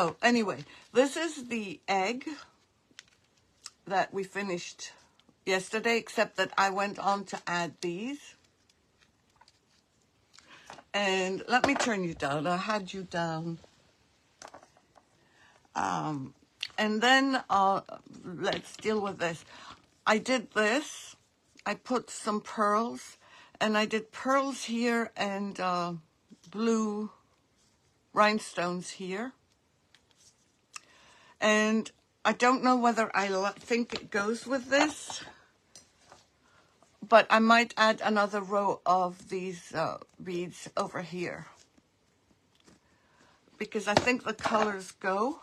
So anyway, this is the egg that we finished yesterday, except that I went on to add these. And let me turn you down. I had you down. And then let's deal with this. I did this. I put some pearls, and I did pearls here and blue rhinestones here. And I don't know whether I think it goes with this, but I might add another row of these beads over here, because I think the colors go,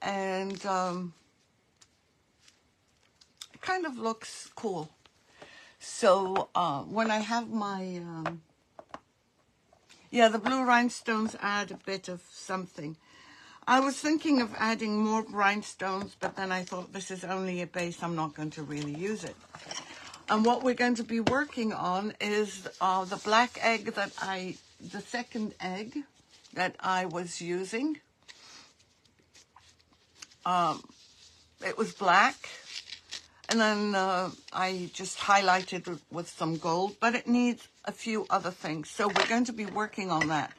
and it kind of looks cool. So when I have my, the blue rhinestones add a bit of something. I was thinking of adding more rhinestones, but then I thought this is only a base, I'm not going to really use it. And what we're going to be working on is the black egg the second egg that I was using. It was black, and then I just highlighted it with some gold, but it needs a few other things. So we're going to be working on that.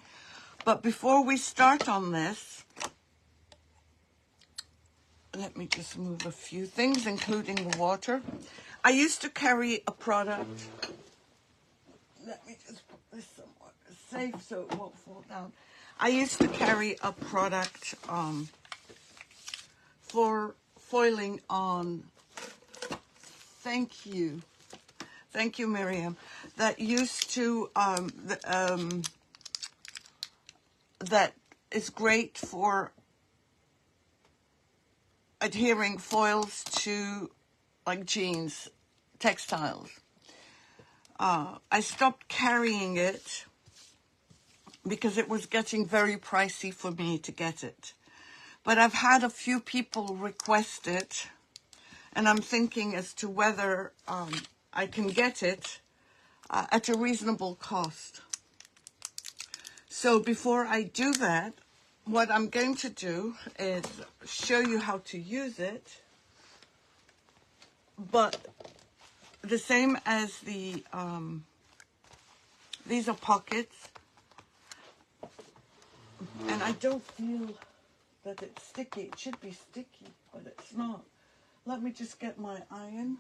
But before we start on this, let me just move a few things, including the water. I used to carry a product. Let me just put this somewhere safe so it won't fall down. I used to carry a product for foiling on. Thank you, Miriam. That used to that is great for adhering foils to like jeans, textiles. I stopped carrying it because it was getting very pricey for me to get it. But I've had a few people request it, and I'm thinking as to whether I can get it at a reasonable cost. So before I do that, what I'm going to do is show you how to use it, but the same as the, these are pockets, and I don't feel that it's sticky. It should be sticky, but it's not. Let me just get my iron.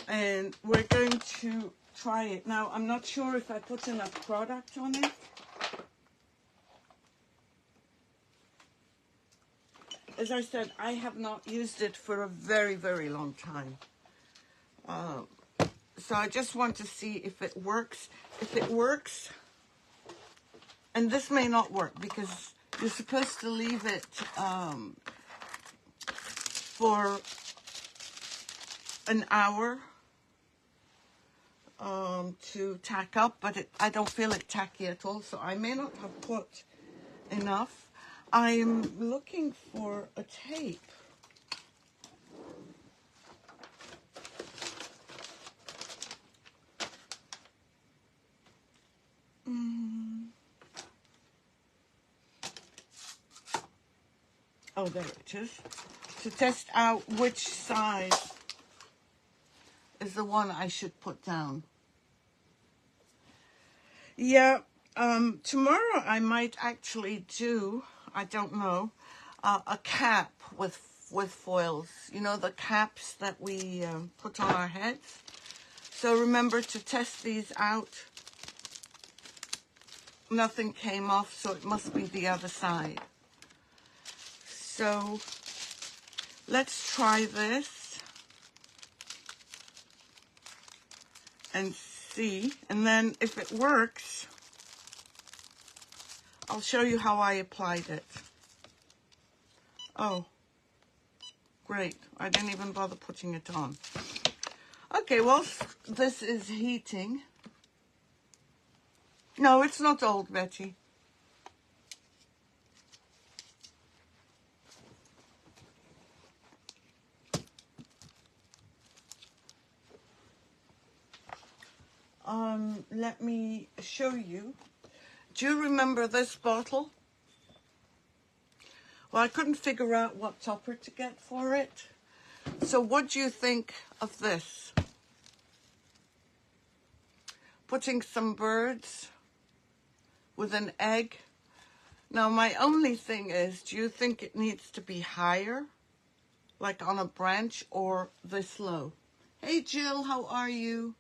And we're going to try it. Now, I'm not sure if I put enough product on it. As I said, I have not used it for a very, very long time. So I just want to see if it works. If it works, and this may not work because you're supposed to leave it for an hour to tack up, but I don't feel it tacky at all, so I may not have put enough. I'm looking for a tape. Oh, there it is. To test out which side is the one I should put down. Yeah, tomorrow I might actually do, I don't know, a cap with foils. You know, the caps that we put on our heads. So remember to test these out. Nothing came off, so it must be the other side. So let's try this and see, and then if it works, I'll show you how I applied it. Oh, great. I didn't even bother putting it on. Okay, well, this is heating. No, it's not old, Betty. Let me me show you. Do you remember this bottle? Well, I couldn't figure out what topper to get for it. So what do you think of this? Putting some birds with an egg. Now, my only thing is, do you think it needs to be higher, like on a branch, or this low? Hey, Jill, how are you?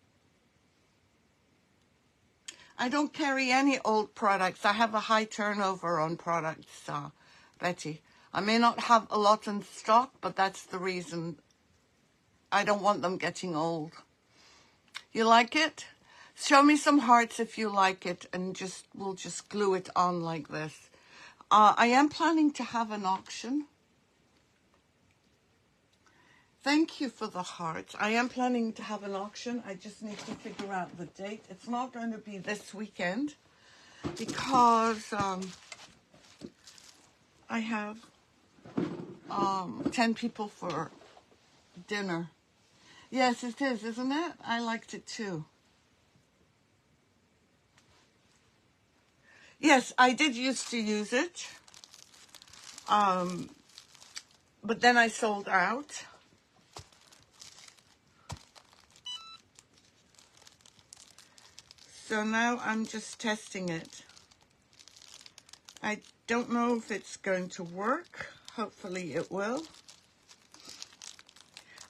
I don't carry any old products. I have a high turnover on products, Betty. I may not have a lot in stock, but that's the reason. I don't want them getting old. You like it? Show me some hearts if you like it, and we'll just glue it on like this. I am planning to have an auction. Thank you for the hearts. I am planning to have an auction. I just need to figure out the date. It's not going to be this weekend because I have 10 people for dinner. Yes, it is, isn't it? I liked it too. Yes, I did used to use it, but then I sold out. So now I'm just testing it. I don't know if it's going to work. Hopefully it will.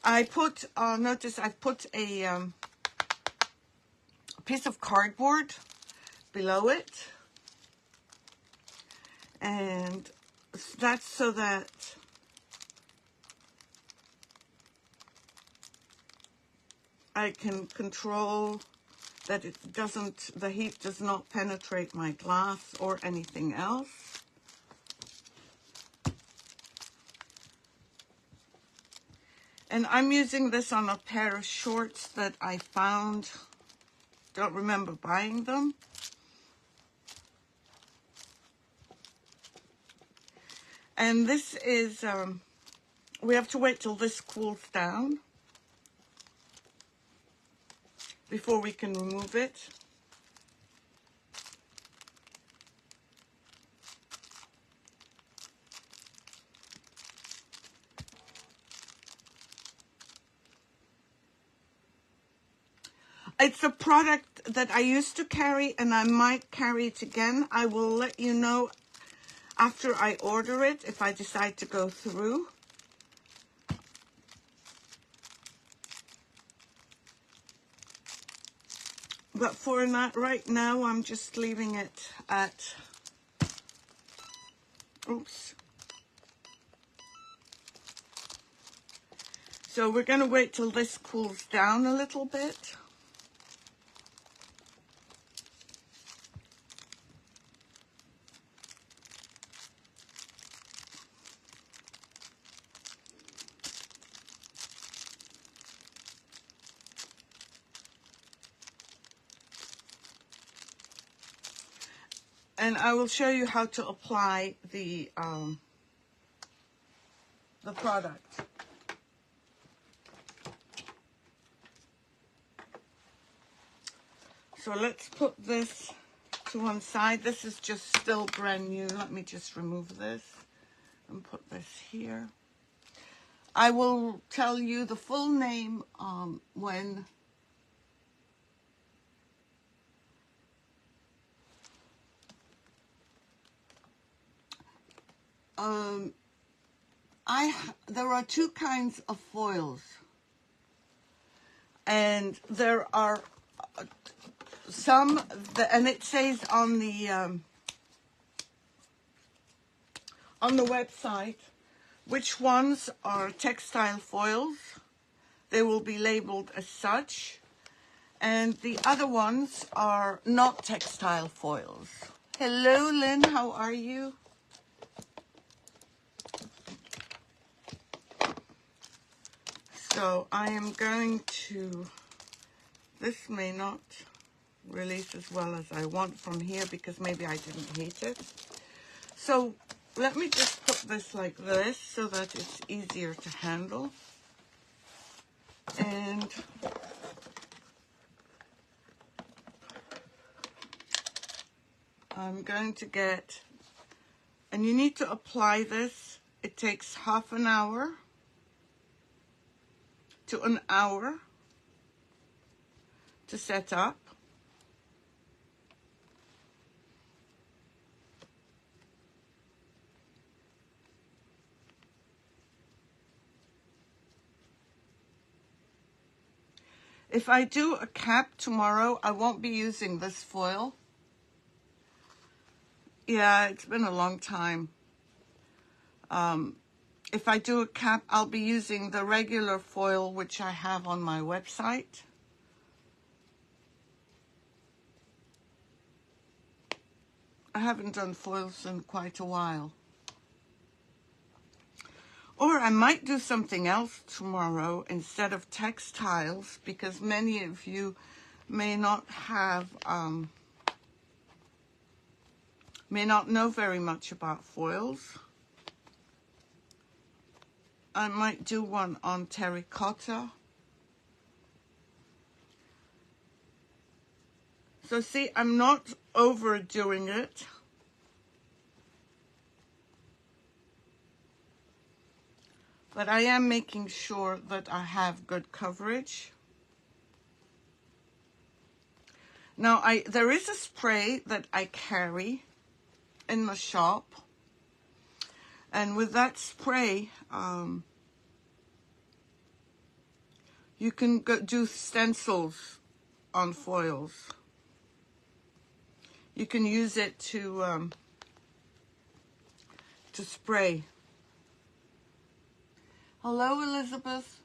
I put, notice I've put a piece of cardboard below it. And that's so that I can control that the heat does not penetrate my glass or anything else. And I'm using this on a pair of shorts that I found. Don't remember buying them. And this is, we have to wait till this cools down before we can remove it. It's a product that I used to carry and I might carry it again. I will let you know after I order it if I decide to go through. But for right now, I'm just leaving it at, oops. So we're going to wait till this cools down a little bit. And I will show you how to apply the product. So let's put this to one side. This is just still brand new. Let me just remove this and put this here. I will tell you the full name when there are two kinds of foils, and there are some and it says on the website which ones are textile foils. They will be labeled as such, and the other ones are not textile foils. Hello, Lynn, how are you? So I am going to, this may not release as well as I want from here because maybe I didn't heat it. So let me just put this like this so that it's easier to handle. And I'm going to get, and you need to apply this. It takes half an hour to an hour to set up. If I do a cap tomorrow, I won't be using this foil. Yeah, it's been a long time. If I do a cap, I'll be using the regular foil, which I have on my website. I haven't done foils in quite a while. Or I might do something else tomorrow instead of textiles, because many of you may not have, may not know very much about foils. I might do one on terracotta. So see, I'm not overdoing it. But I am making sure that I have good coverage. Now, there is a spray that I carry in the shop. And with that spray, you can do stencils on foils. You can use it to spray. Hello, Elizabeth.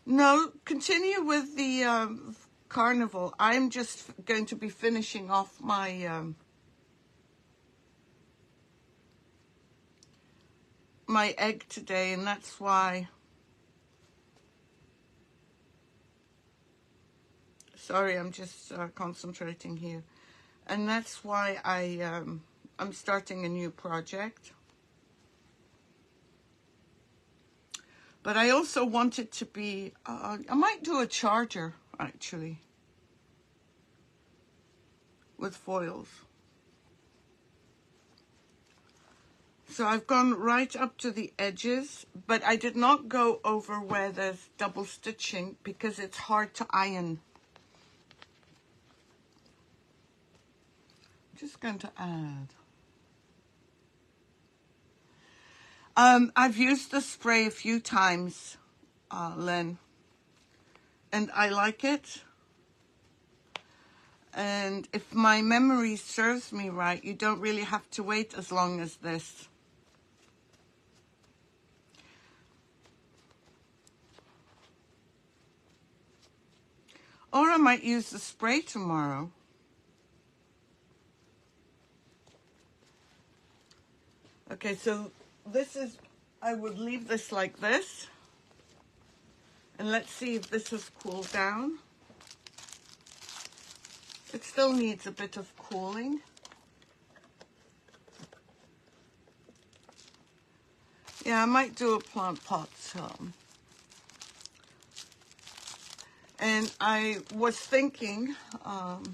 No, continue with the carnival. I'm just going to be finishing off my my egg today, and that's why. Sorry, I'm just concentrating here, and that's why I'm starting a new project. But I also want it to be, I might do a charger, actually, with foils. So I've gone right up to the edges, but I did not go over where there's double stitching because it's hard to iron. I'm just going to add. I've used the spray a few times, Len, and I like it. And if my memory serves me right, you don't really have to wait as long as this. Or I might use the spray tomorrow. Okay, so this is, I would leave this like this. And let's see if this has cooled down. It still needs a bit of cooling. Yeah, I might do a plant pot. And I was thinking, of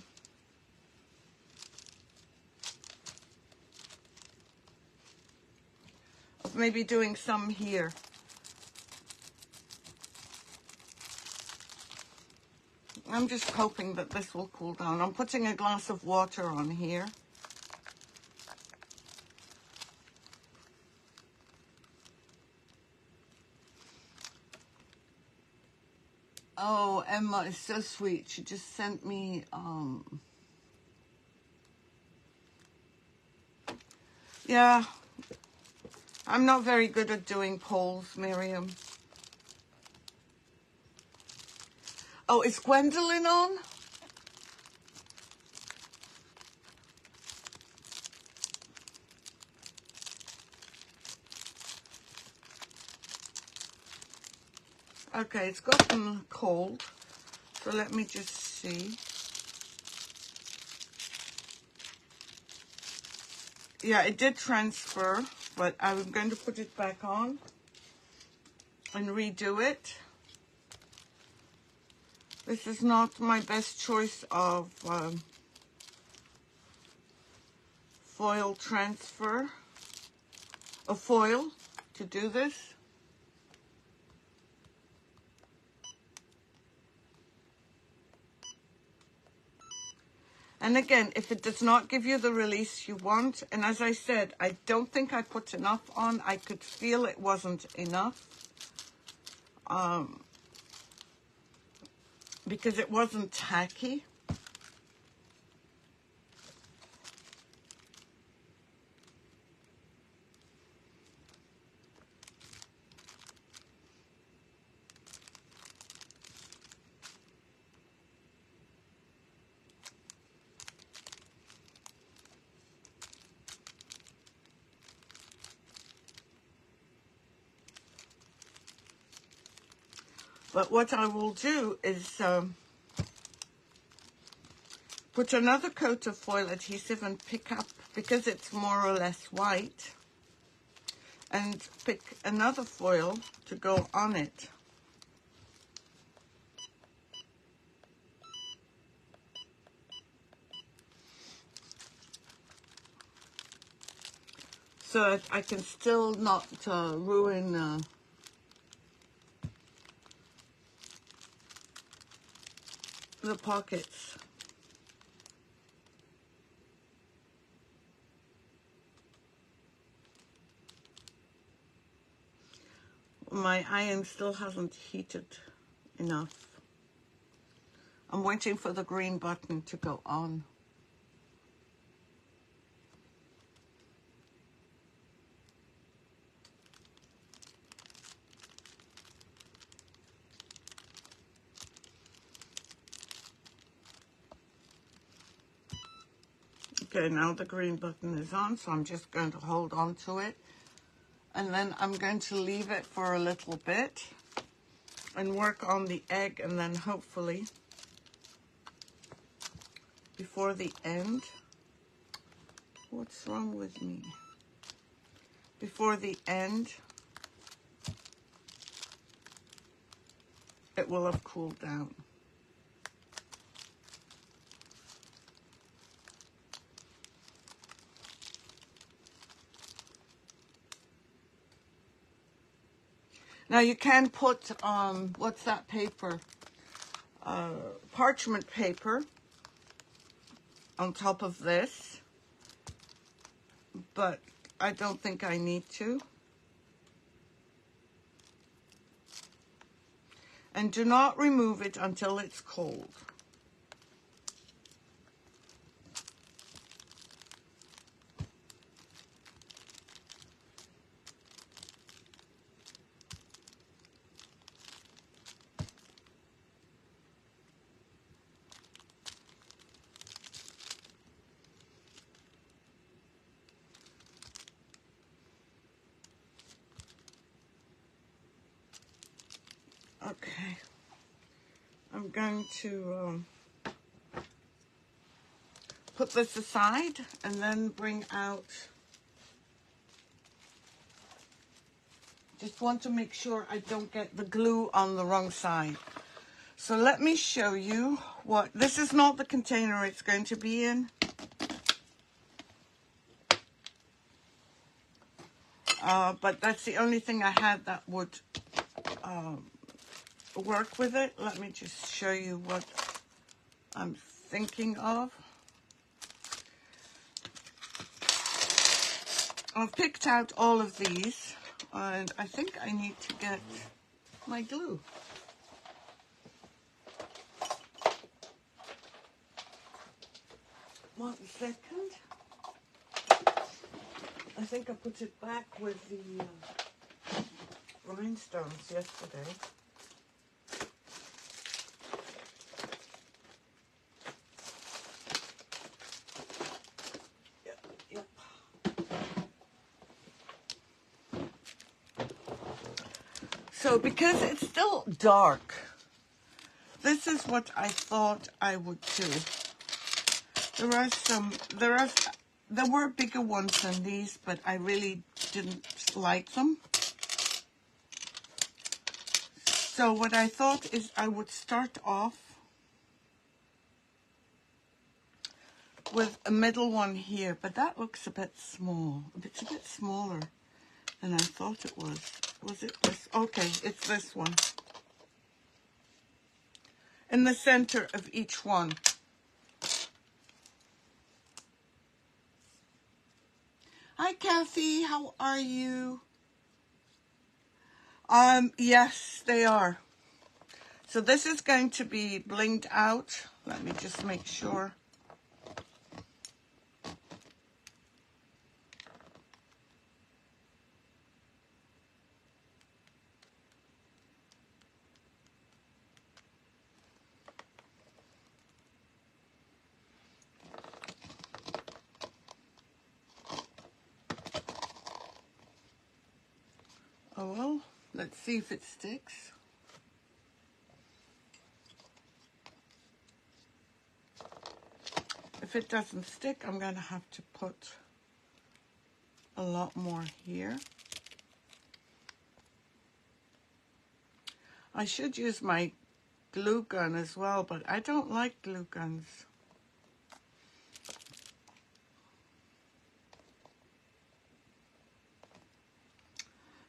maybe doing some here. I'm just hoping that this will cool down. I'm putting a glass of water on here. Oh, Emma is so sweet. She just sent me, yeah, I'm not very good at doing polls, Miriam. Oh, is Gwendolyn on? Okay, it's gotten cold, so let me just see. Yeah, it did transfer, but I'm going to put it back on and redo it. This is not my best choice of foil transfer, a foil to do this. And again, if it does not give you the release you want, and as I said, I don't think I put enough on. I could feel it wasn't enough. Because it wasn't tacky. But what I will do is put another coat of foil adhesive and pick up, because it's more or less white, and pick another foil to go on it. So that I can still not ruin the pockets. My iron still hasn't heated enough. I'm waiting for the green button to go on. Okay, now the green button is on, so I'm just going to hold on to it. And then I'm going to leave it for a little bit and work on the egg, and then hopefully before the end, what's wrong with me? Before the end, it will have cooled down. Now you can put, what's that paper? Parchment paper on top of this, but I don't think I need to. And do not remove it until it's cold. Okay, I'm going to put this aside and then bring out, just want to make sure I don't get the glue on the wrong side. So let me show you what, this is not the container it's going to be in. But that's the only thing I had that would work with it. Let me just show you what I'm thinking of. I've picked out all of these, and I think I need to get my glue. One second. I think I put it back with the rhinestones yesterday. Yep. So because it's still dark, this is what I thought I would do. There were bigger ones than these, but I really didn't like them. So what I thought is I would start off with a middle one here, but that looks a bit small. It's a bit smaller than I thought it was. Was it this? Okay, it's this one. In the center of each one. Hi, Kathy. How are you? Yes, they are. So this is going to be blinged out. Let me just make sure. Oh, well, let's see if it sticks. If it doesn't stick, I'm going to have to put a lot more here. I should use my glue gun as well, but I don't like glue guns.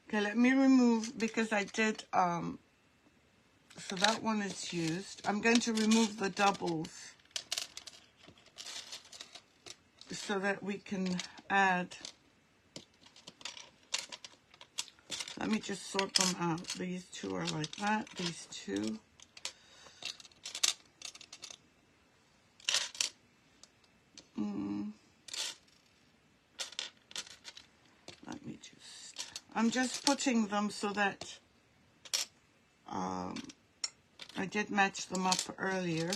Okay, let me remove, because I did, so that one is used. I'm going to remove the doubles so that we can add. Let me just sort them out. These two are like that, these two. Let me just, I'm just putting them so that I did match them up earlier.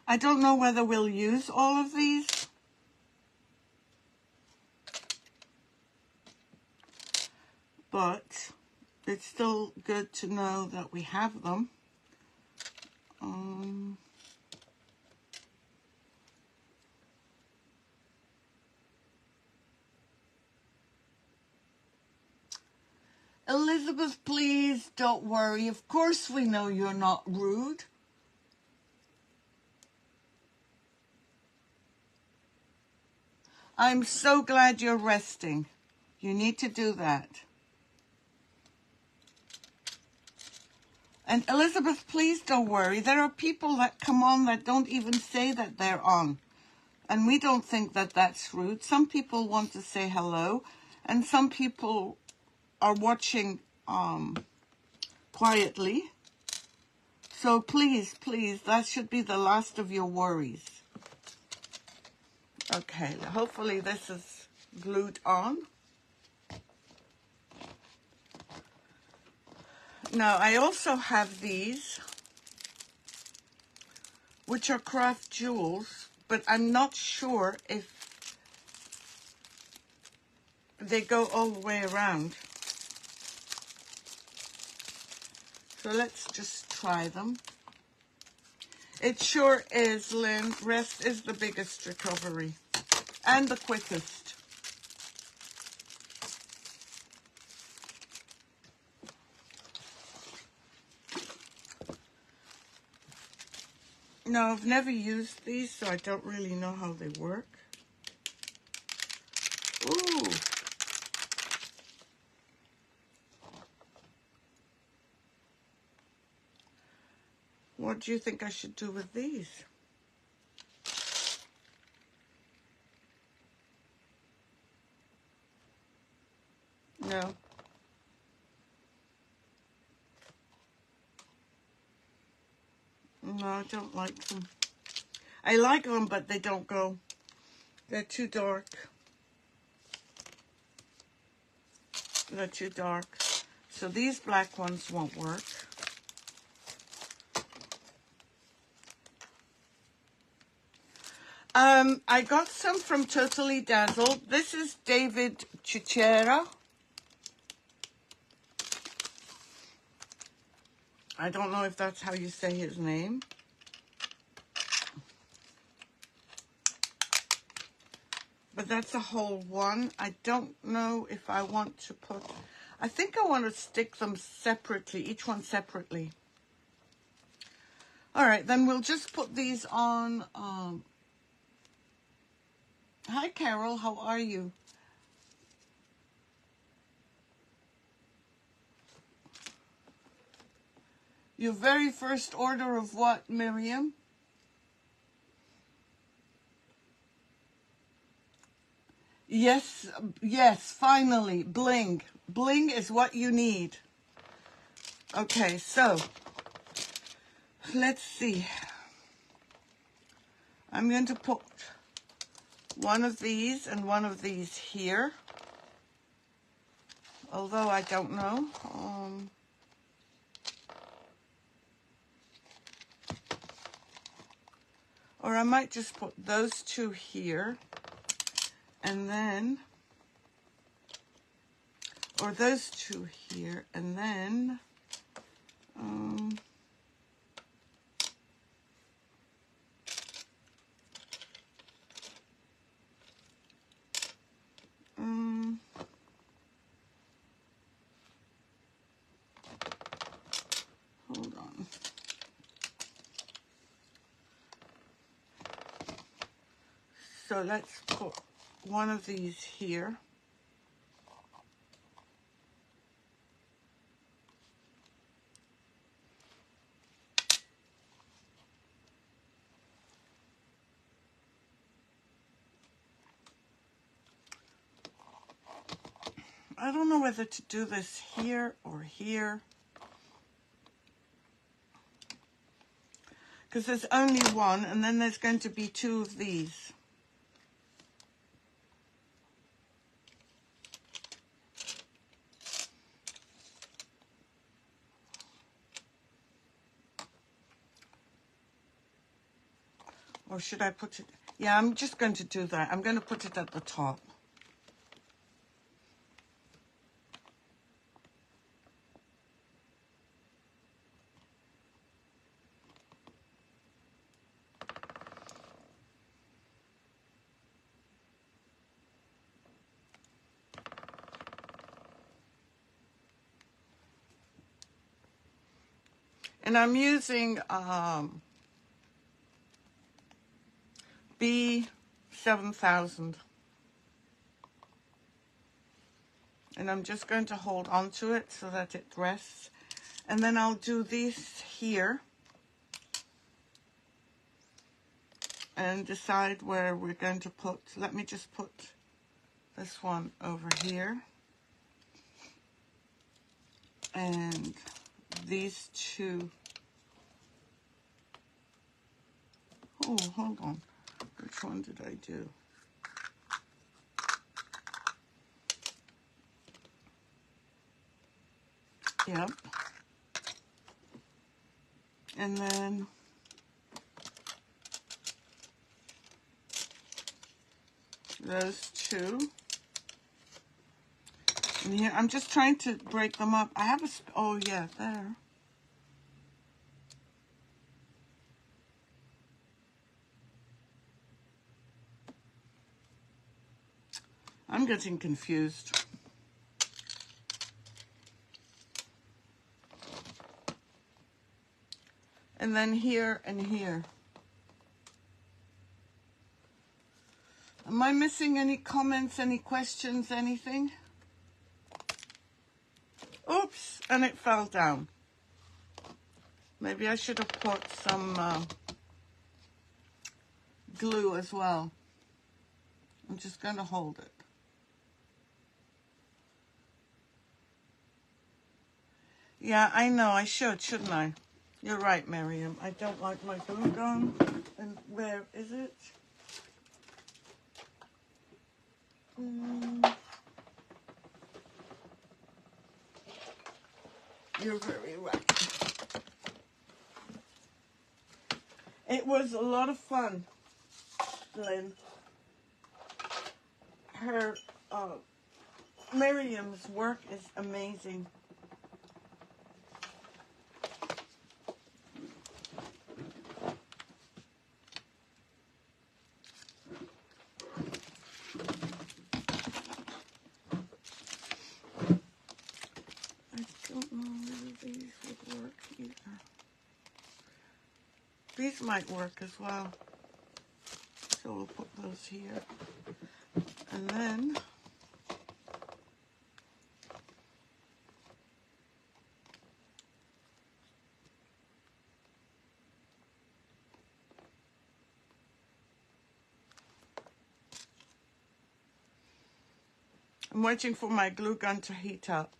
I don't know whether we'll use all of these. But it's still good to know that we have them. Elizabeth, please don't worry. Of course we know you're not rude. I'm so glad you're resting. You need to do that. And Elizabeth, please don't worry. There are people that come on that don't even say that they're on. And we don't think that that's rude. Some people want to say hello. And some people are watching quietly. So please, please, that should be the last of your worries. Okay, hopefully this is glued on. Now, I also have these, which are craft jewels, but I'm not sure if they go all the way around. So let's just try them. It sure is, Lynn. Rest is the biggest recovery and the quickest. No, I've never used these, so I don't really know how they work. Ooh. What do you think I should do with these? No. No, I don't like them. I like them, but they don't go. They're too dark. They're too dark. So these black ones won't work. I got some from Totally Dazzled. This is David Chichera. I don't know if that's how you say his name. but that's a whole one. I don't know if I want to put, I think I want to stick them separately, each one separately. All right, then we'll just put these on. Hi, Carol, how are you? Your very first order of what, Miriam? Yes, yes, finally, Bling. Bling is what you need. Okay, so let's see. I'm going to put one of these and one of these here. Although I don't know. Or I might just put those two here. And then, or those two here. And then, hold on. So let's put one of these here. I don't know whether to do this here or here, because there's only one, and then there's going to be two of these. Or should I put it? Yeah, I'm just going to do that. I'm going to put it at the top. And I'm using B7000. And I'm just going to hold on to it so that it rests. And then I'll do these here. And decide where we're going to put. Let me just put this one over here. And these two. Oh, hold on. Which one did I do? Yep. And then those two. And here, I'm just trying to break them up. I have a, oh yeah, there. I'm getting confused. And then here and here. Am I missing any comments, any questions, anything? Oops, and it fell down. Maybe I should have put some glue as well. I'm just going to hold it. Yeah, I know, I should, shouldn't I? You're right, Miriam. I don't like my glue gun. And where is it? You're very right. It was a lot of fun, Lynn. Her, Miriam's work is amazing. these might work as well. So we'll put those here. And then I'm waiting for my glue gun to heat up.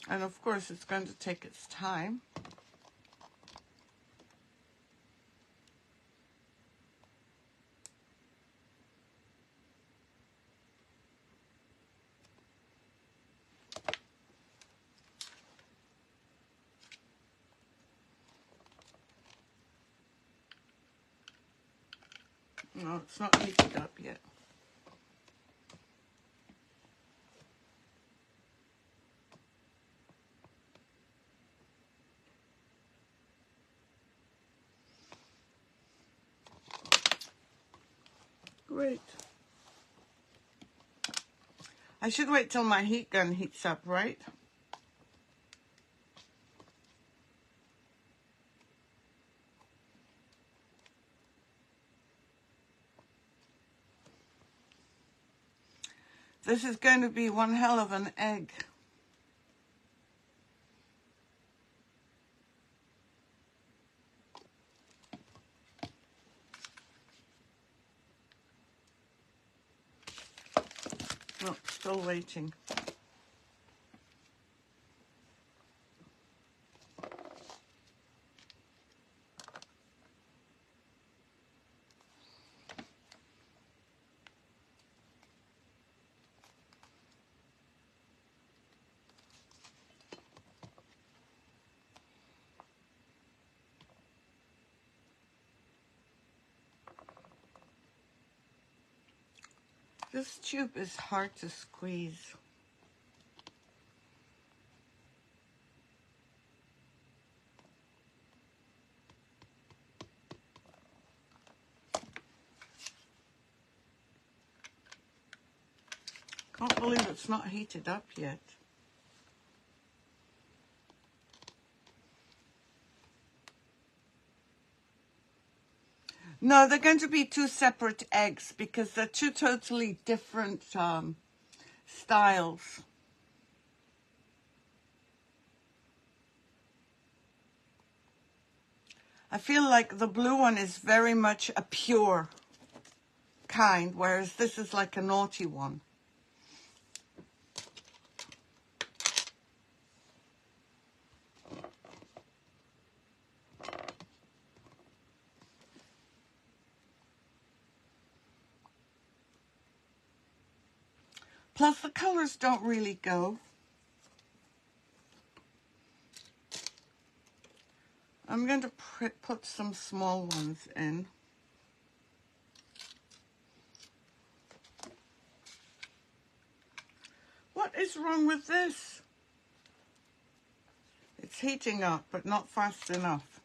And of course, it's going to take its time. No, it's not heated up yet. Great. I should wait till my heat gun heats up, right? This is going to be one hell of an egg. Oh, still waiting. This tube is hard to squeeze. Can't believe it's not heated up yet. No, they're going to be two separate eggs because they're two totally different styles. I feel like the blue one is very much a pure kind, whereas this is like a naughty one. Plus, the colors don't really go. I'm going to put some small ones in. What is wrong with this? It's heating up, but not fast enough.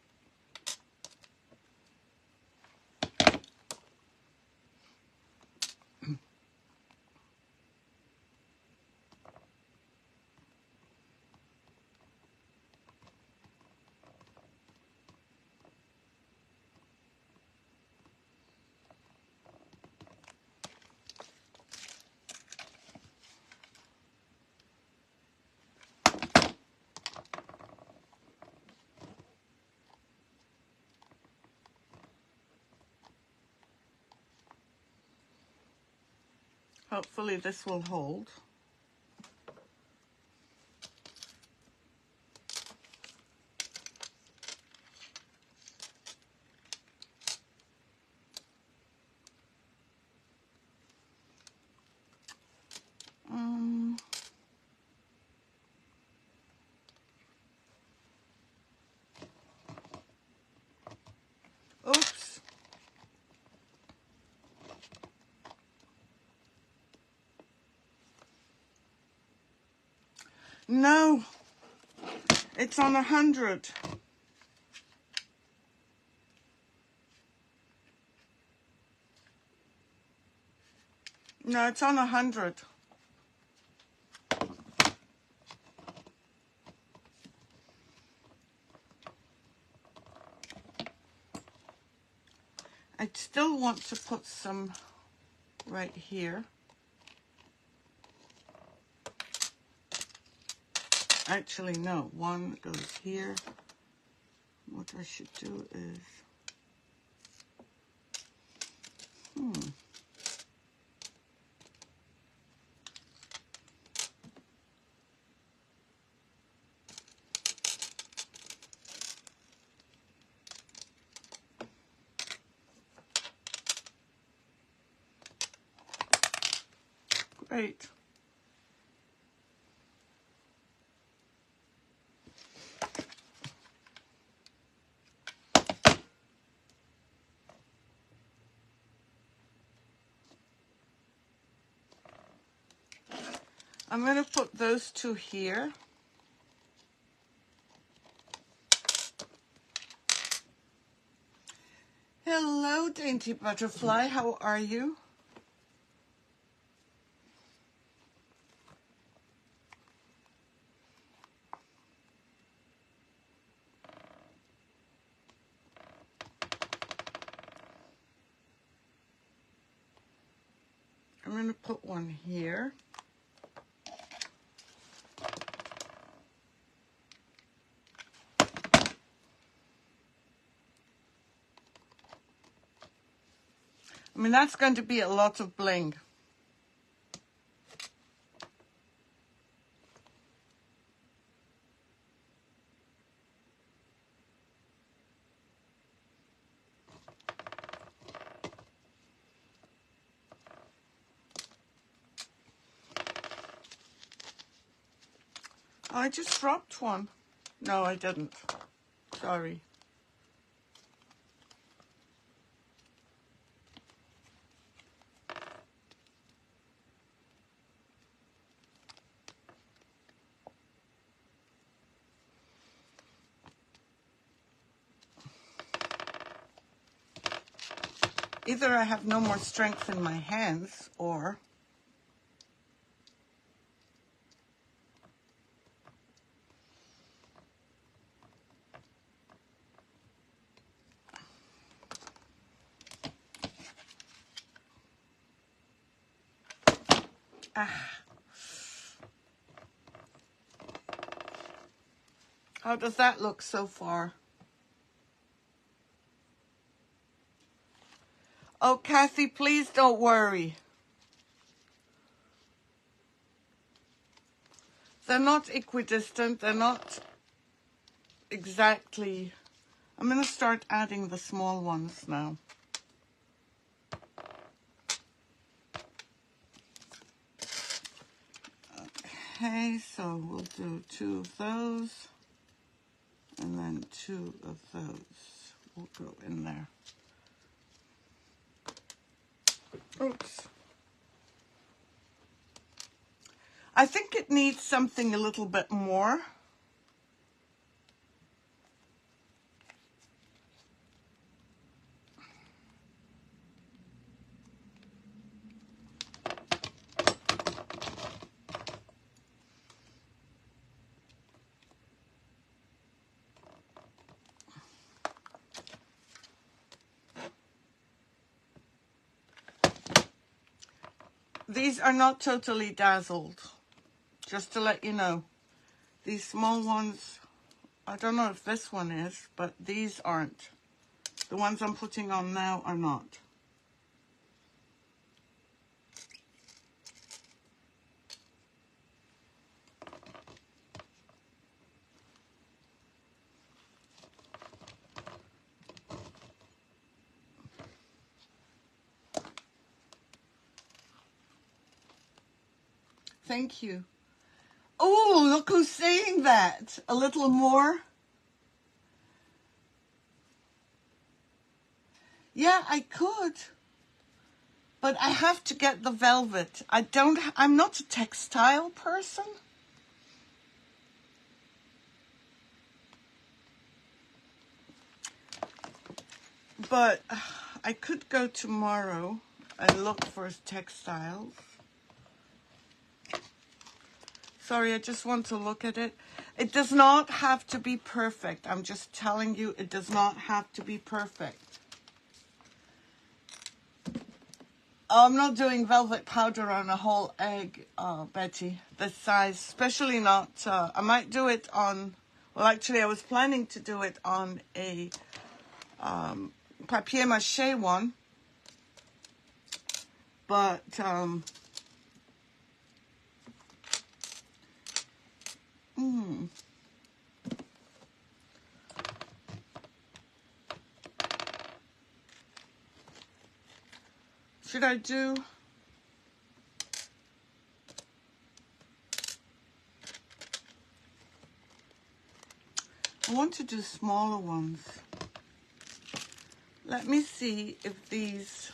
Hopefully this will hold. Oops. No, it's on 100. No, it's on 100. I still want to put some right here. Actually, no, one goes here. What I should do is, great. I'm going to put those two here. Hello, Dainty Butterfly. How are you? I'm going to put one here. I mean, that's going to be a lot of bling. I just dropped one. No, I didn't. Sorry. Either I have no more strength in my hands, or how does that look so far? Oh, Kathy, please don't worry. They're not equidistant. They're not exactly. I'm going to start adding the small ones now. Okay, so we'll do 2 of those, and then 2 of those will go in there. Oops. I think it needs something a little bit more. These are not totally dazzled, just to let you know. These small ones, I don't know if this one is, but these aren't. The ones I'm putting on now are not. Thank you. Oh, look who's saying that. A little more. Yeah, I could. But I have to get the velvet. I'm not a textile person. But I could go tomorrow. and look for textiles. Sorry, I just want to look at it. It does not have to be perfect. I'm just telling you, it does not have to be perfect. I'm not doing velvet powder on a whole egg, Betty, this size, especially not, I might do it on, well, actually, I was planning to do it on a papier-mâché one, but should I do, I want to do smaller ones. Let me see if these,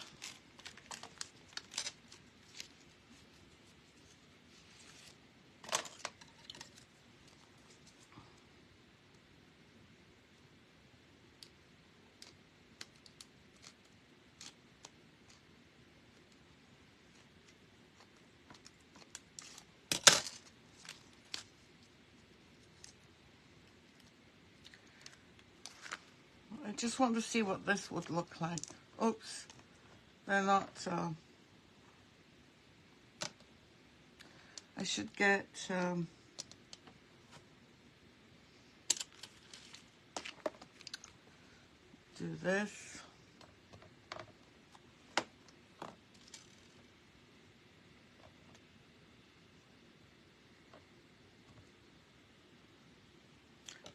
I just want to see what this would look like. Oops, they're not, I should get, do this.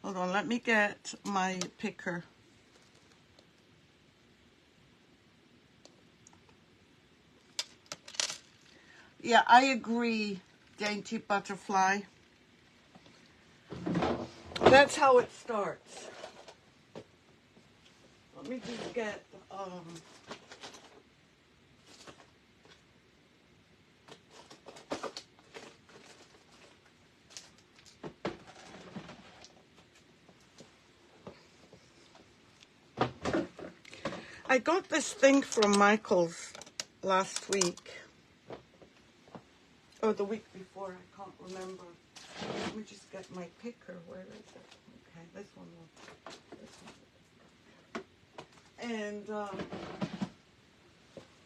Hold on, let me get my picker. Yeah, I agree, Dainty Butterfly. That's how it starts. Let me just get, I got this thing from Michael's last week. Or the week before, I can't remember. Let me just get my picker. Where is it? Okay, this one. And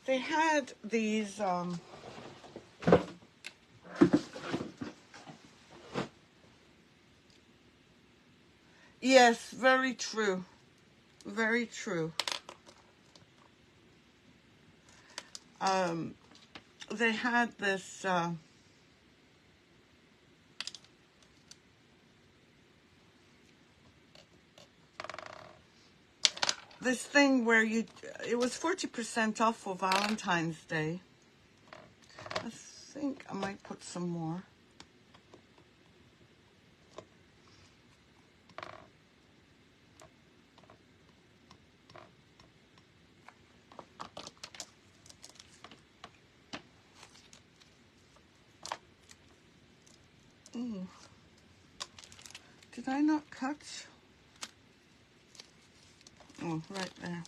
they had these yes, very true. Very true. They had this this thing where it was 40% off for Valentine's Day. I think I might put some more. Ooh. Did I not cut? Oh, right there.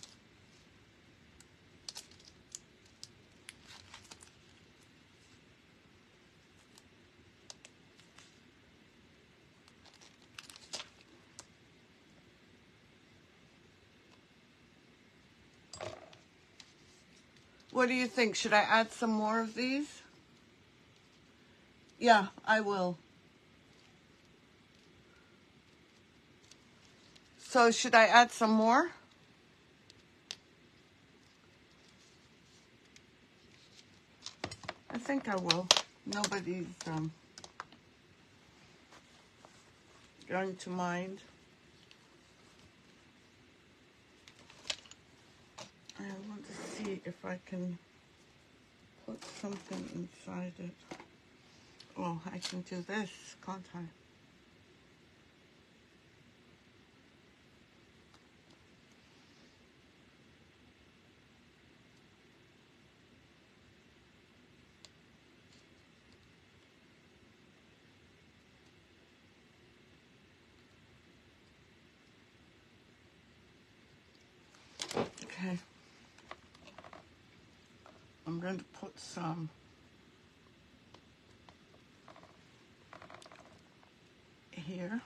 What do you think? Should I add some more of these? Yeah, I will. So should I add some more? I think I will. Nobody's going to mind. I want to see if I can put something inside it. Oh, I can do this, can't I? Okay. I'm going to put some here.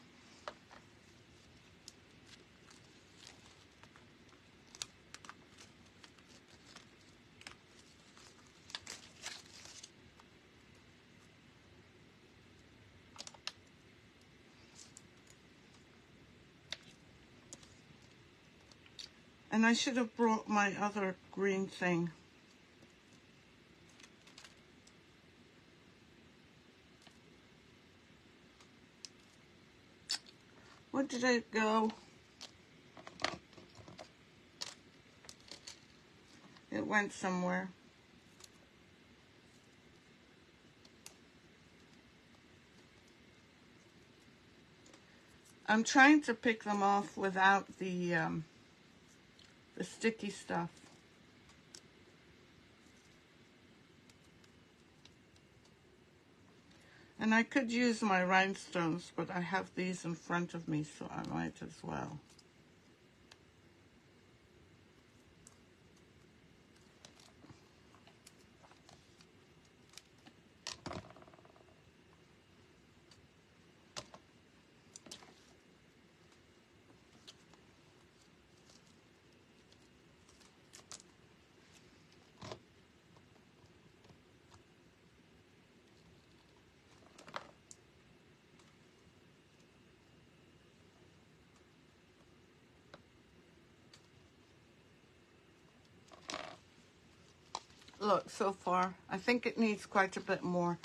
And I should have brought my other green thing. Where did it go? It went somewhere. I'm trying to pick them off without the sticky stuff. And I could use my rhinestones, but I have these in front of me, so I might as well. Look, so far, I think it needs quite a bit more.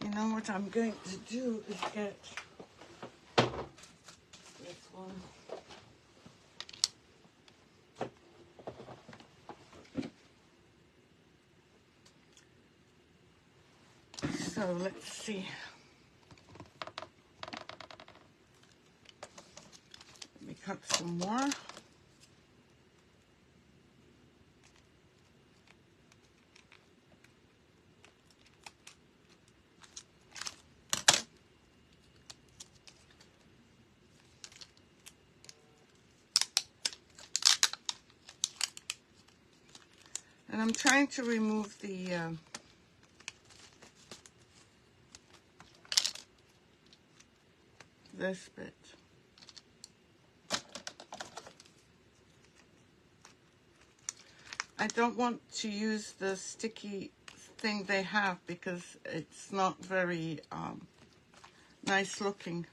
You know what I'm going to do is get this one. So let's see. Let me cut some more. And I'm trying to remove the this bit. I don't want to use the sticky thing they have because it's not very nice looking.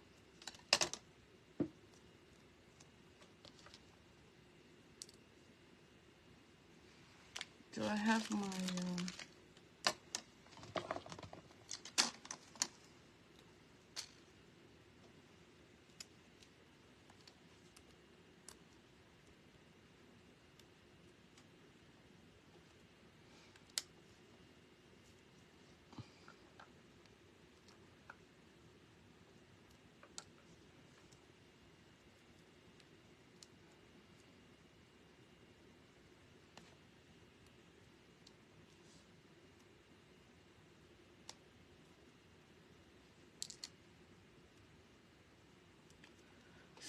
Do I have my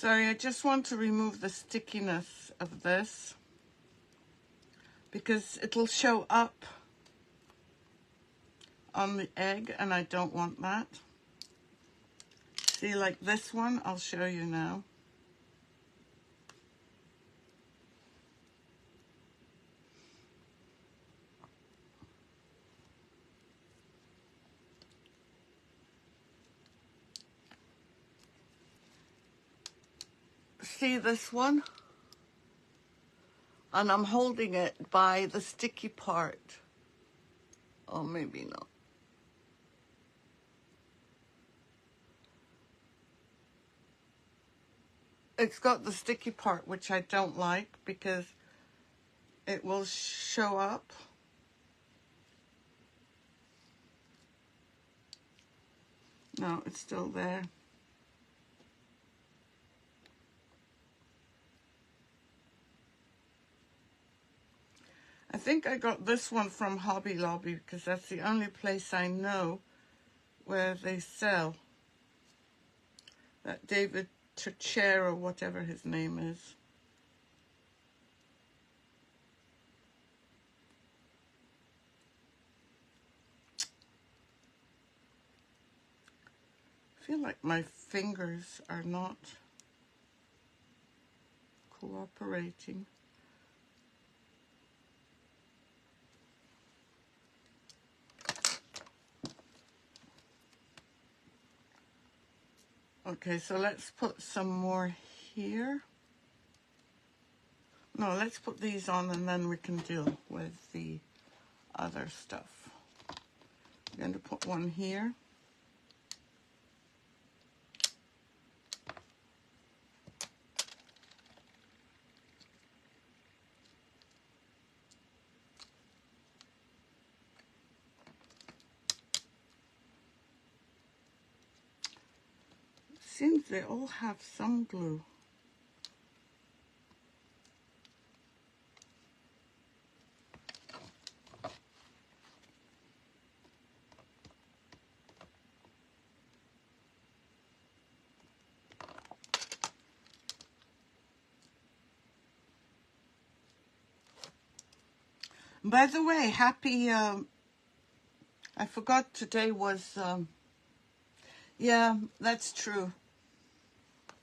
sorry, I just want to remove the stickiness of this because it'll show up on the egg and I don't want that. See, like this one, I'll show you now. See this one? And I'm holding it by the sticky part. Oh, maybe not. It's got the sticky part, which I don't like because it will show up. No, it's still there. I think I got this one from Hobby Lobby because that's the only place I know where they sell that David Chair or whatever his name is. I feel like my fingers are not cooperating. Okay, so let's put some more here. No, let's put these on and then we can deal with the other stuff. I'm going to put one here. Seems they all have some glue. By the way, happy, I forgot today was, yeah, that's true.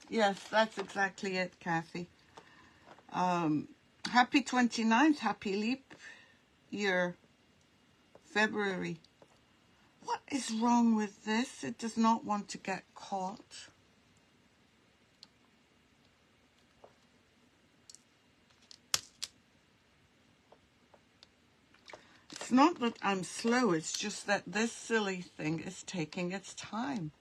Yes, that's exactly it, Kathy. Happy 29th, happy leap year, February. What is wrong with this? It does not want to get caught. It's not that I'm slow, it's just that this silly thing is taking its time.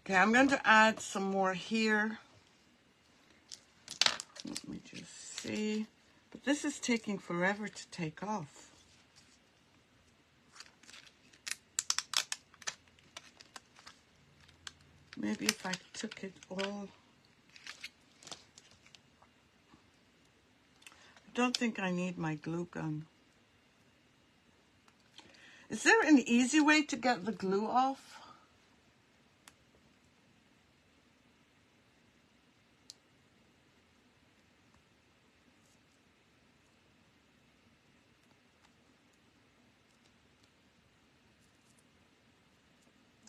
Okay, I'm going to add some more here. Let me just see. But this is taking forever to take off. Maybe if I took it all. I don't think I need my glue gun. Is there an easy way to get the glue off?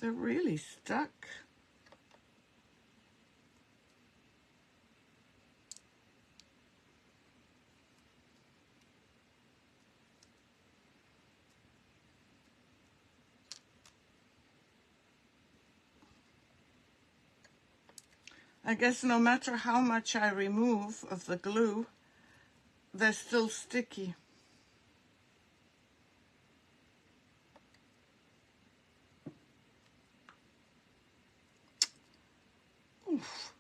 They're really stuck. I guess no matter how much I remove of the glue, they're still sticky. Oof.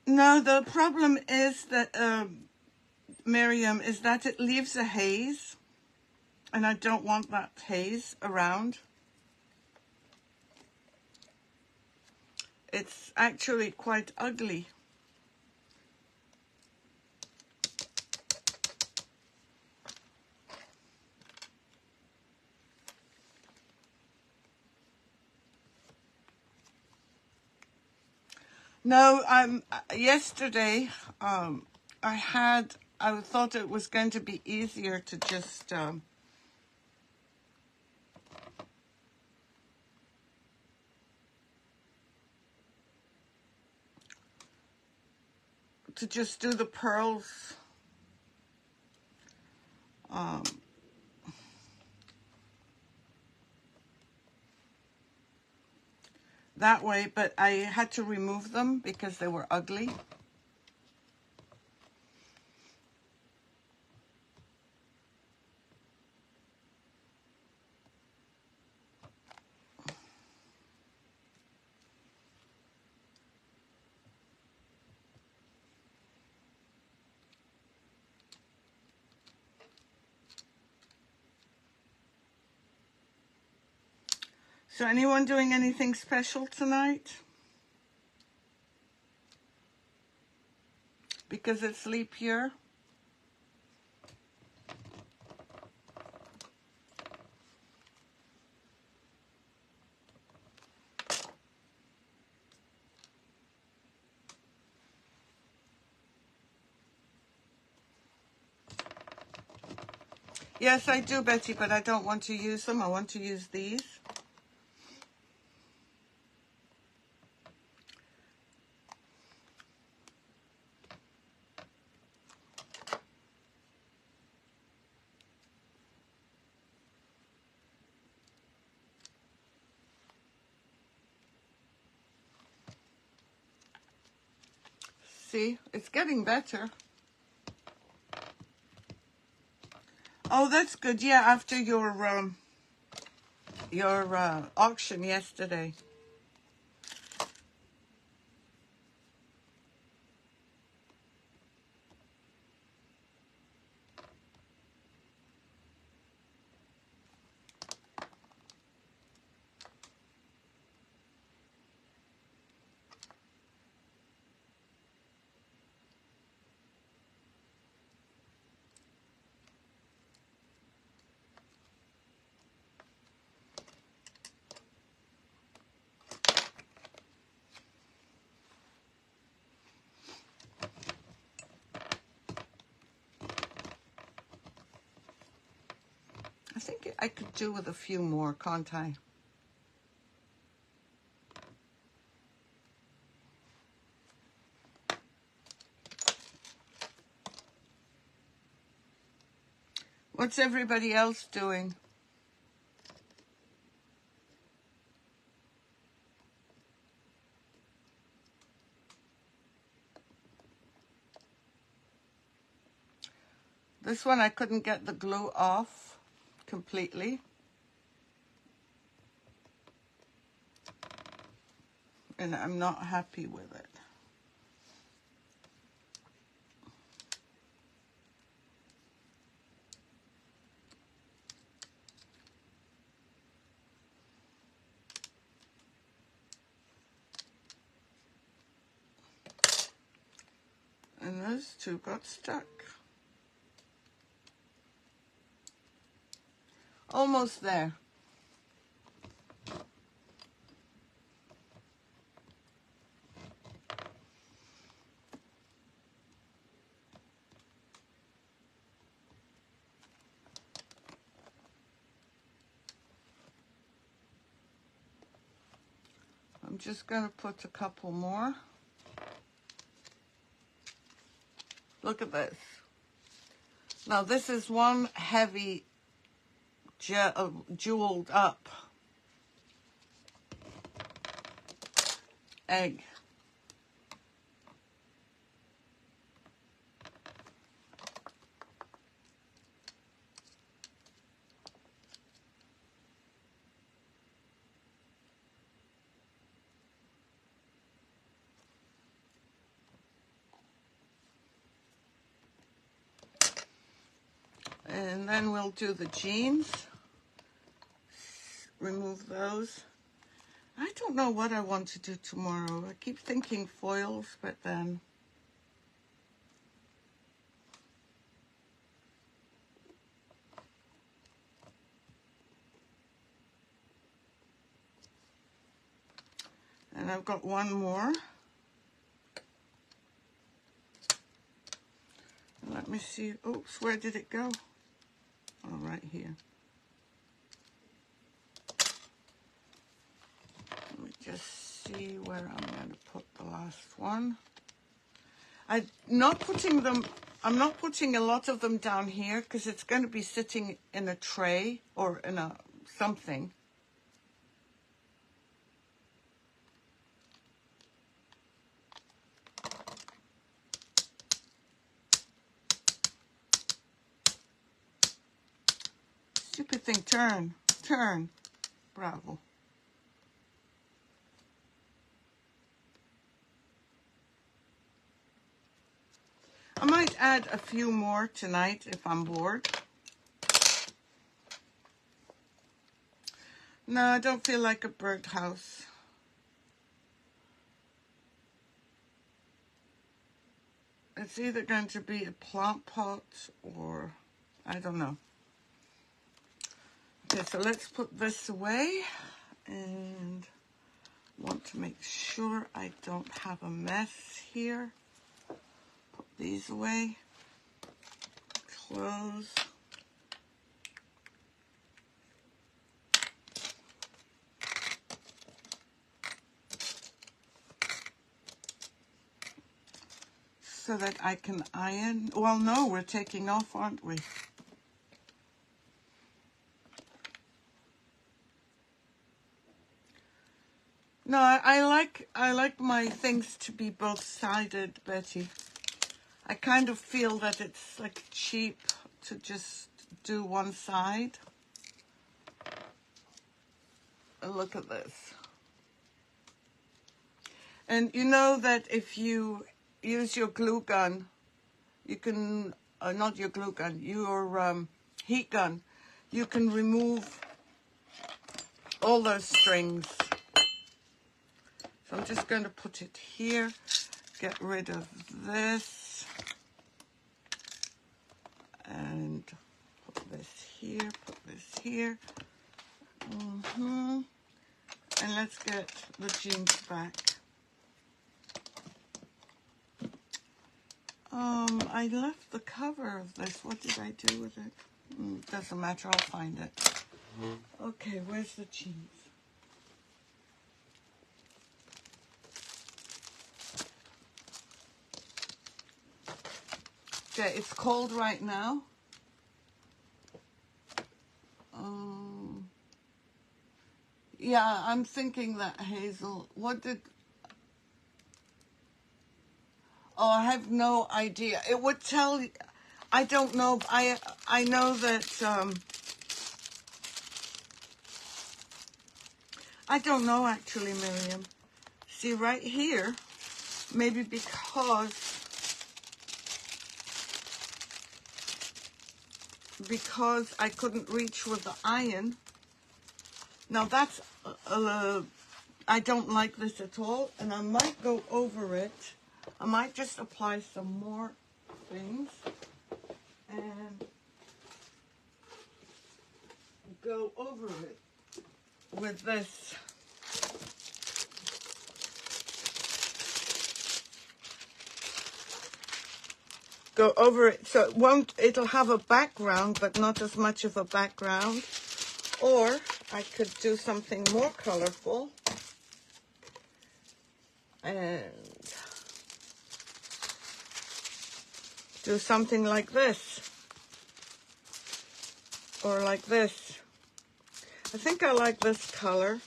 No, the problem is that, Miriam, is that it leaves a haze, and I don't want that haze around. It's actually quite ugly. No, yesterday, I thought it was going to be easier to just, do the pearls, that way, but I had to remove them because they were ugly. So anyone doing anything special tonight? Because it's leap year? Yes, I do, Betty, but I don't want to use them. I want to use these. See, it's getting better. Oh, that's good. Yeah, after your auction yesterday. I think I could do with a few more, can't I? What's everybody else doing? This one I couldn't get the glue off completely. And I'm not happy with it. And those two got stuck. Almost there. I'm just going to put a couple more. Look at this. Now this is one heavy jeweled up egg. And then we'll do the jeans. Remove those. I don't know what I want to do tomorrow. I keep thinking foils, but then... And I've got one more. Let me see. Oops, where did it go? Oh, right here. Let me just see where I'm going to put the last one. I'm not putting a lot of them down here because it's going to be sitting in a tray or in a something. Stupid thing, turn. Bravo. I might add a few more tonight if I'm bored. No, I don't feel like a birdhouse. It's either going to be a plant pot or I don't know. Okay, so let's put this away and want to make sure I don't have a mess here. Put these away. Close. so that I can iron. Well, no, we're taking off, aren't we? No, I like my things to be both-sided, Betty. I kind of feel that it's like cheap to just do one side. Look at this. And you know that if you use your glue gun, you can, not your glue gun, your heat gun, you can remove all those strings. So I'm just going to put it here, get rid of this, and put this here, put this here. And let's get the jeans back. I left the cover of this. What did I do with it? Doesn't matter, I'll find it. Okay, where's the jeans? Okay, it's cold right now. Yeah, I'm thinking that Hazel, what did... Oh, I have no idea. It would tell... I don't know. I know that... I don't know, actually, Miriam. See, right here, maybe because I couldn't reach with the iron. Now, that's... I don't like this at all, and I might go over it. I might just apply some more things and go over it with this. Go over it so it won't, it'll have a background, but not as much of a background. Or I could do something more colorful and do something like this, or like this. I think I like this color,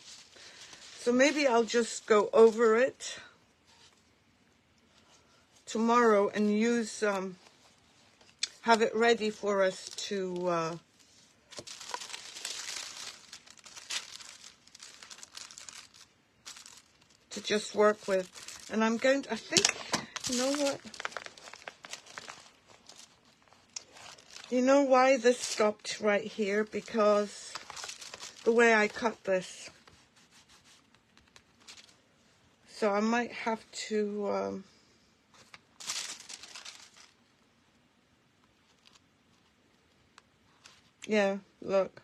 so maybe I'll just go over it tomorrow and use, have it ready for us to just work with. And I'm going to, I think, you know what? You know why this stopped right here? Because the way I cut this. So I might have to, yeah, look.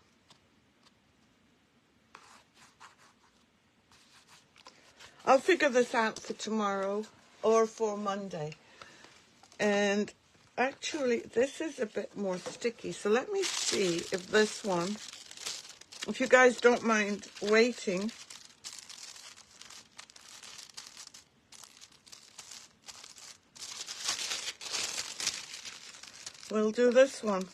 I'll figure this out for tomorrow or for Monday. And actually, this is a bit more sticky. So let me see if this one, if you guys don't mind waiting. We'll do this one.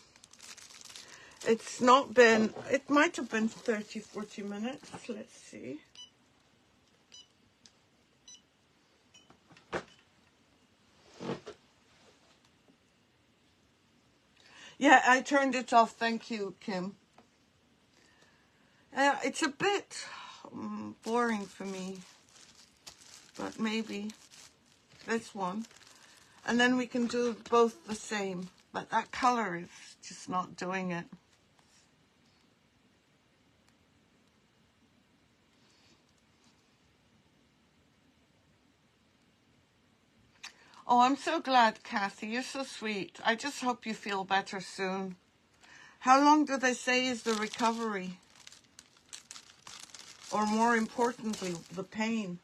It's not been, it might have been 30, 40 minutes. Let's see. Yeah, I turned it off. Thank you, Kim. It's a bit boring for me, but maybe this one. And then we can do both the same, but that color is just not doing it. Oh, I'm so glad, Kathy. You're so sweet. I just hope you feel better soon. How long do they say is the recovery? Or more importantly, the pain?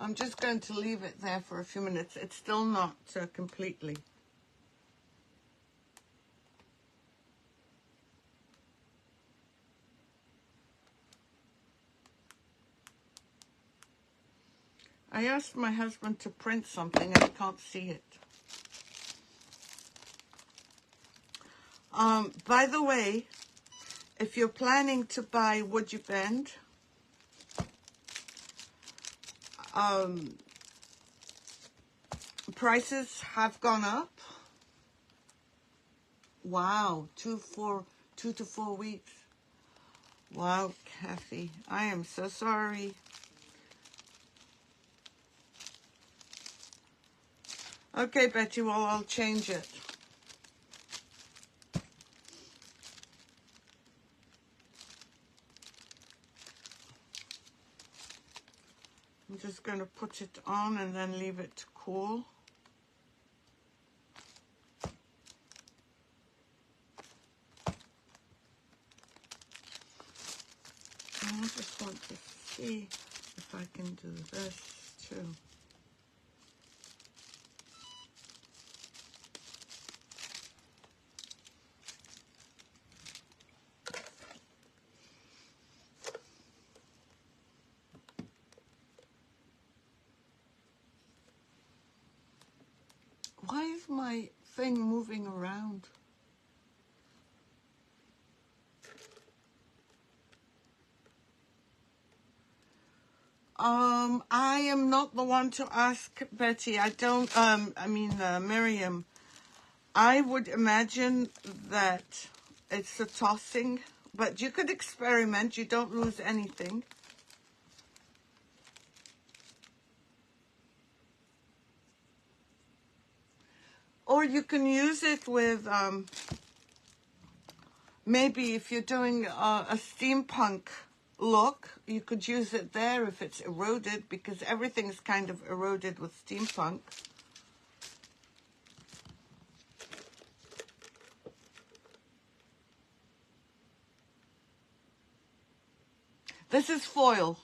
I'm just going to leave it there for a few minutes. It's still not completely. I asked my husband to print something and I can't see it. By the way, if you're planning to buy WoodUBend, prices have gone up. Wow, 2 to 4 weeks. Wow, Kathy, I am so sorry. Okay, Betty, well, I'll change it. I'm just going to put it on and then leave it to cool. And I just want to see if I can do this too. Why is my thing moving around? I am not the one to ask, Betty. I don't, Miriam. I would imagine that it's a tossing, but you could experiment. You don't lose anything. Or you can use it with, maybe if you're doing a steampunk look, you could use it there if it's eroded, because everything's kind of eroded with steampunk. This is foil.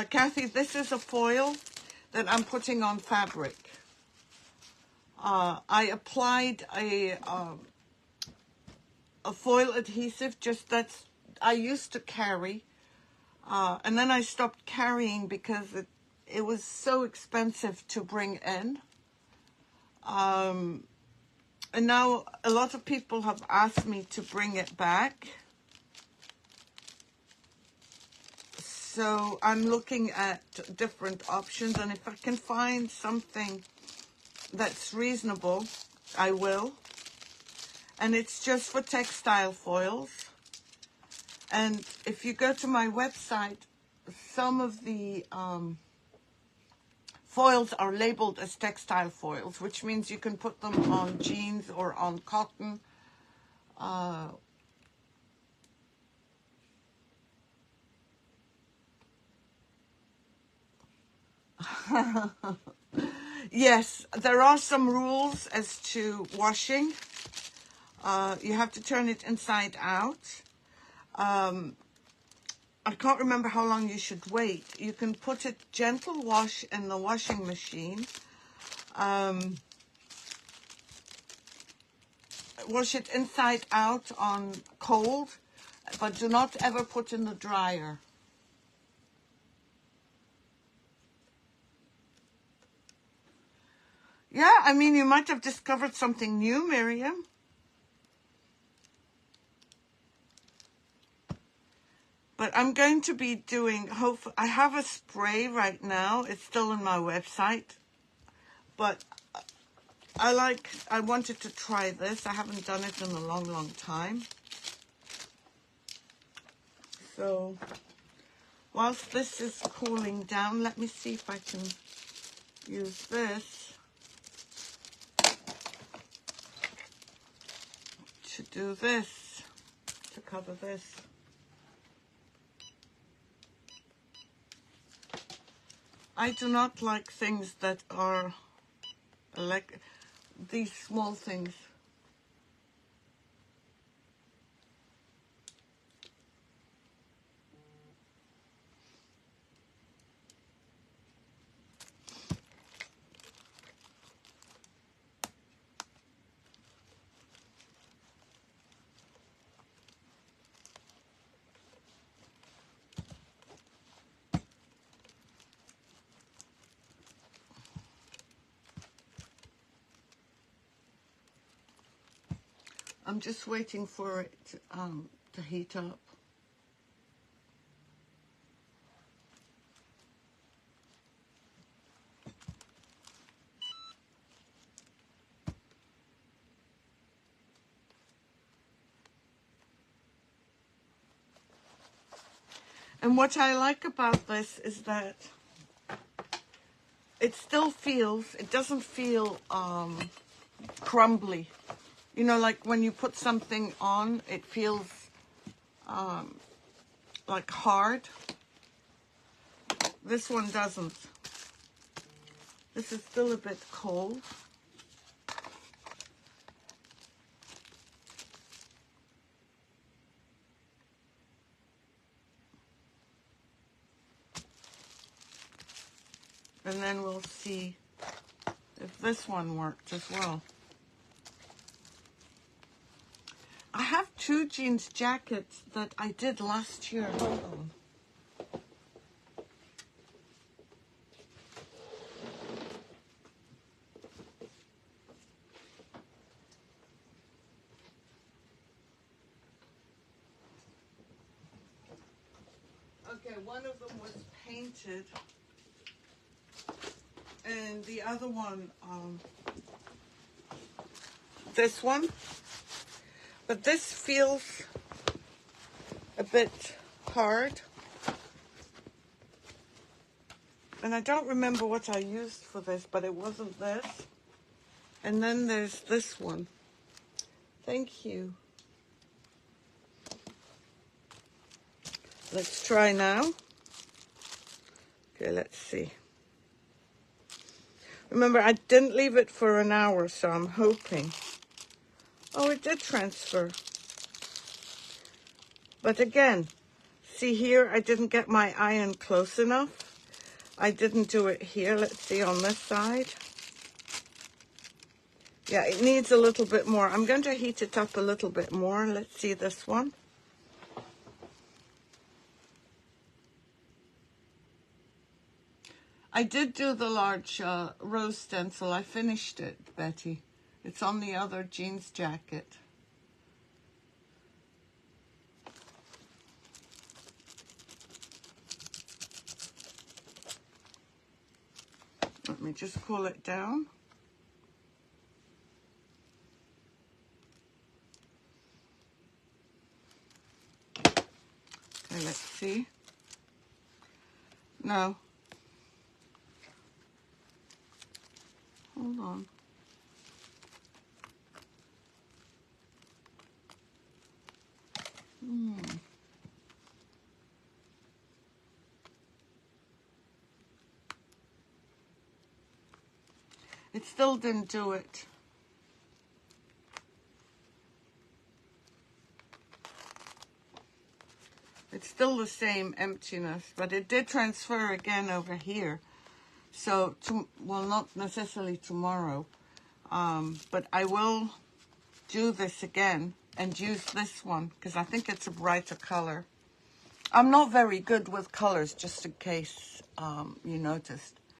Kathy, this is a foil that I'm putting on fabric. I applied a foil adhesive, just that's I used to carry, and then I stopped carrying because it was so expensive to bring in. And now a lot of people have asked me to bring it back. So I'm looking at different options, and if I can find something that's reasonable, I will. And it's just for textile foils. And if you go to my website, some of the foils are labeled as textile foils, which means you can put them on jeans or on cotton. Yes, there are some rules as to washing. You have to turn it inside out. I can't remember how long you should wait. You can put it gentle wash in the washing machine. Wash it inside out on cold, but do not ever put in the dryer. Yeah, I mean, you might have discovered something new, Miriam. But I'm going to be doing, I have a spray right now. It's still on my website. But I wanted to try this. I haven't done it in a long, long time. So, whilst this is cooling down, let me see if I can use this to do this, to cover this. I do not like things that are like these small things. I'm just waiting for it to heat up. And what I like about this is that it still feels, it doesn't feel crumbly. You know, like when you put something on, it feels like hard. This one doesn't. This is still a bit cold. And then we'll see if this one worked as well. I have 2 jeans jackets that I did last year. Hold on. Okay, one of them was painted, and the other one, this one. But this feels a bit hard. And I don't remember what I used for this, but it wasn't this. And then there's this one. Thank you. Let's try now. Okay, let's see. Remember, I didn't leave it for an hour, so I'm hoping. Oh, it did transfer. But again, see here, I didn't get my iron close enough. I didn't do it here. Let's see on this side. Yeah, it needs a little bit more. I'm going to heat it up a little bit more. Let's see this one. I did do the large rose stencil. I finished it, Betty. It's on the other jeans jacket. Let me just cool it down. Okay, let's see. No. Hold on. It still didn't do it. It's still the same emptiness, but it did transfer again over here. So, well, not necessarily tomorrow, but I will do this again and use this one because I think it's a brighter color. I'm not very good with colors, just in case you noticed.